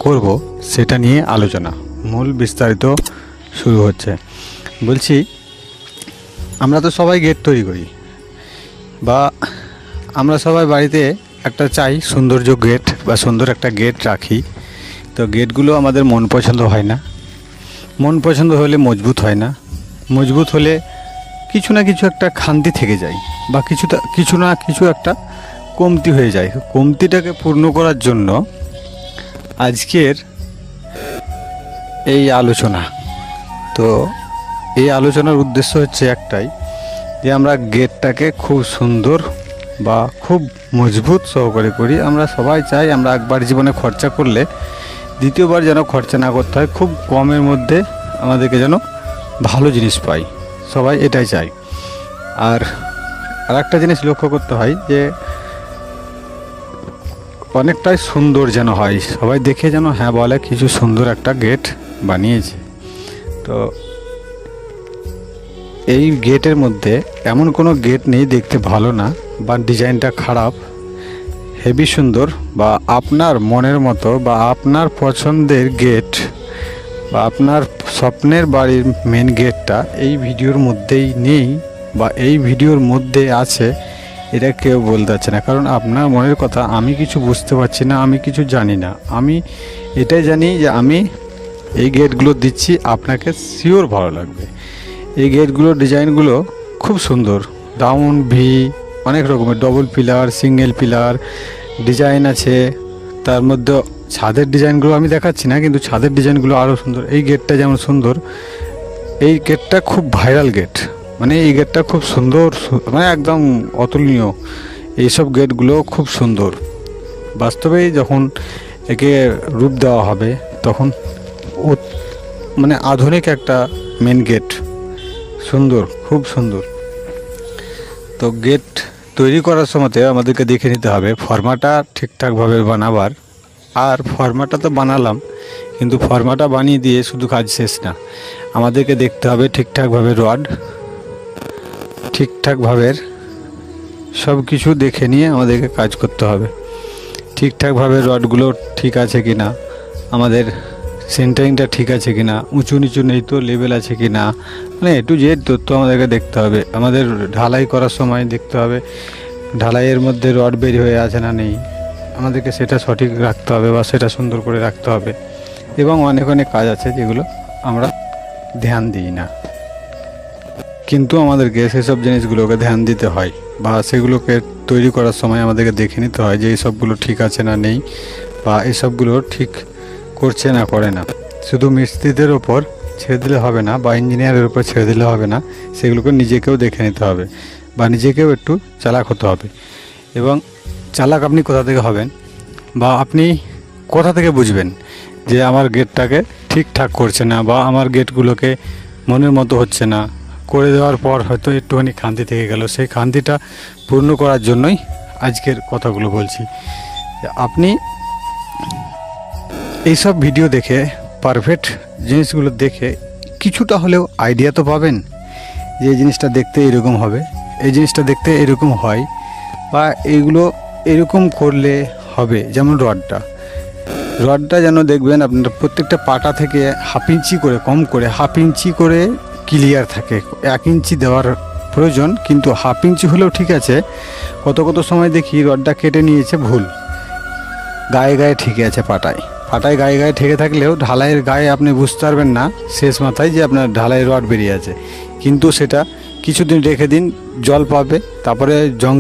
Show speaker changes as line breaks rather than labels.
করব সেটা নিয়ে আলোচনা, মূল বিস্তারিত শুরু হচ্ছে। বলছি, আমরা তো সবাই গেট তৈরি করি, বা আমরা সবাই বাড়িতে একটা চাই সৌন্দর্য গেট বা সুন্দর একটা গেট রাখি। তো গেটগুলো আমাদের মন পছন্দ হয় না, মন পছন্দ হলে মজবুত হয় না, মজবুত হলে কিছু না কিছু একটা খান্তি থেকে যায়, বা কিছু না কিছু একটা কমতি হয়ে যায়। কমতিটাকে পূর্ণ করার জন্য আজকের এই আলোচনা। তো এই আলোচনার উদ্দেশ্য হচ্ছে একটাই, যে আমরা গেটটাকে খুব সুন্দর বা খুব মজবুত সহকারে করি। আমরা সবাই চাই আমরা একবার জীবনে খরচা করলে দ্বিতীয়বার যেন খরচা না করতে হয়, খুব কমের মধ্যে আমাদেরকে যেন ভালো জিনিস পাই, সবাই এটাই চাই। আর একটা জিনিস লক্ষ্য করতে হয় যে অনেকটাই সুন্দর যেন হয়, সবাই দেখে যেন হ্যাঁ বলে কিছু সুন্দর একটা গেট বানিয়েছে। তো এই গেটের মধ্যে এমন কোনো গেট নেই দেখতে ভালো না বা ডিজাইনটা খারাপ, হেভি সুন্দর বা আপনার মনের মতো বা আপনার পছন্দের গেট বা আপনার স্বপ্নের বাড়ির মেন গেটটা এই ভিডিওর মধ্যেই নেই বা এই ভিডিওর মধ্যে আছে, এটা কেউ বলতে পারছে না। কারণ আপনার মনের কথা আমি কিছু বুঝতে পারছি না, আমি কিছু জানি না। আমি এটাই জানি যে আমি এই গেটগুলো দিচ্ছি, আপনাকে শিওর ভালো লাগবে। এই গেটগুলোর ডিজাইনগুলো খুব সুন্দর, ডাউন ভি, অনেক রকমের double pillar, single pillar design আছে। তার মধ্যে ছাদের ডিজাইনগুলো আমি দেখাচ্ছি না, কিন্তু ছাদের ডিজাইনগুলো আরও সুন্দর। এই গেটটা যেমন সুন্দর, এই গেটটা খুব ভাইরাল গেট, মানে এই গেটটা খুব সুন্দর, মানে একদম অতুলনীয়। এইসব গেটগুলো খুব সুন্দর। বাস্তবেই যখন একে রূপ দেওয়া হবে তখন মানে আধুনিক একটা মেন গেট, সুন্দর, খুব সুন্দর। তো গেট তৈরি করার সময়তে আমাদেরকে দেখে নিতে হবে ফর্মাটা ঠিকঠাকভাবে বানাবার। আর ফর্মাটা তো বানালাম, কিন্তু ফর্মাটা বানিয়ে দিয়ে শুধু কাজ শেষ না, আমাদেরকে দেখতে হবে ঠিকঠাকভাবে রড, ঠিকঠাকভাবে সব কিছু দেখে নিয়ে আমাদেরকে কাজ করতে হবে। ঠিকঠাকভাবে রডগুলো ঠিক আছে কি না, আমাদের সেন্টারিংটা ঠিক আছে কি না, উঁচু নিচু নেই তো লেভেল আছে কি না, মানে একটু যে তথ্য আমাদেরকে দেখতে হবে। আমাদের ঢালাই করার সময় দেখতে হবে ঢালাইয়ের মধ্যে রড বেরিয়ে হয়ে আছে না নেই, আমাদেরকে সেটা সঠিক রাখতে হবে বা সেটা সুন্দর করে রাখতে হবে। এবং অনেক অনেক কাজ আছে যেগুলো আমরা ধ্যান দিই না, কিন্তু আমাদেরকে সেসব জিনিসগুলোকে ধ্যান দিতে হয়, বা সেগুলোকে তৈরি করার সময় আমাদেরকে দেখে নিতে হয় যে এই সবগুলো ঠিক আছে না নেই, বা এসবগুলো ঠিক করছে না করে না। শুধু মিস্ত্রিদের ওপর ছেড়ে দিলে হবে না, বা ইঞ্জিনিয়ারের উপর ছেড়ে দিলে হবে না, সেগুলোকে নিজেকেও দেখে নিতে হবে, বা নিজেকেও একটু চালাক হতে হবে। এবং চালাক আপনি কোথা থেকে হবেন, বা আপনি কোথা থেকে বুঝবেন যে আমার গেটটাকে ঠিকঠাক করছে না, বা আমার গেটগুলোকে মনের মতো হচ্ছে না, করে দেওয়ার পর হয়তো একটুখানি খান্তি থেকে গেল, সেই খান্তিটা পূর্ণ করার জন্যই আজকের কথাগুলো বলছি। আপনি এইসব ভিডিও দেখে, পারফেক্ট জিনিসগুলো দেখে কিছুটা হলেও আইডিয়া তো পাবেন যে এই জিনিসটা দেখতে এরকম হবে, এই জিনিসটা দেখতে এরকম হয়, বা এইগুলো এরকম করলে হবে। যেমন রডটা যেন দেখবেন আপনার প্রত্যেকটা পাটা থেকে হাফ ইঞ্চি করে, কম করে হাফ ইঞ্চি করে ক্লিয়ার থাকে। 1 ইঞ্চি দেওয়ার প্রয়োজন, কিন্তু হাফ ইঞ্চি হলেও ঠিক আছে। কত সময় দেখি রডটা কেটে নিয়েছে ভুল, গায়ে গায়ে ঠিকই আছে, পাটায় গায়ে গায়ে ঠেকে থাকলেও ঢালাইয়ের গায়ে আপনি বুঝতে পারবেন না শেষ মাথায় যে আপনার ঢালাই রড বেরিয়ে আছে। কিন্তু সেটা কিছুদিন রেখে দিন, জল পাবে, তারপরে জং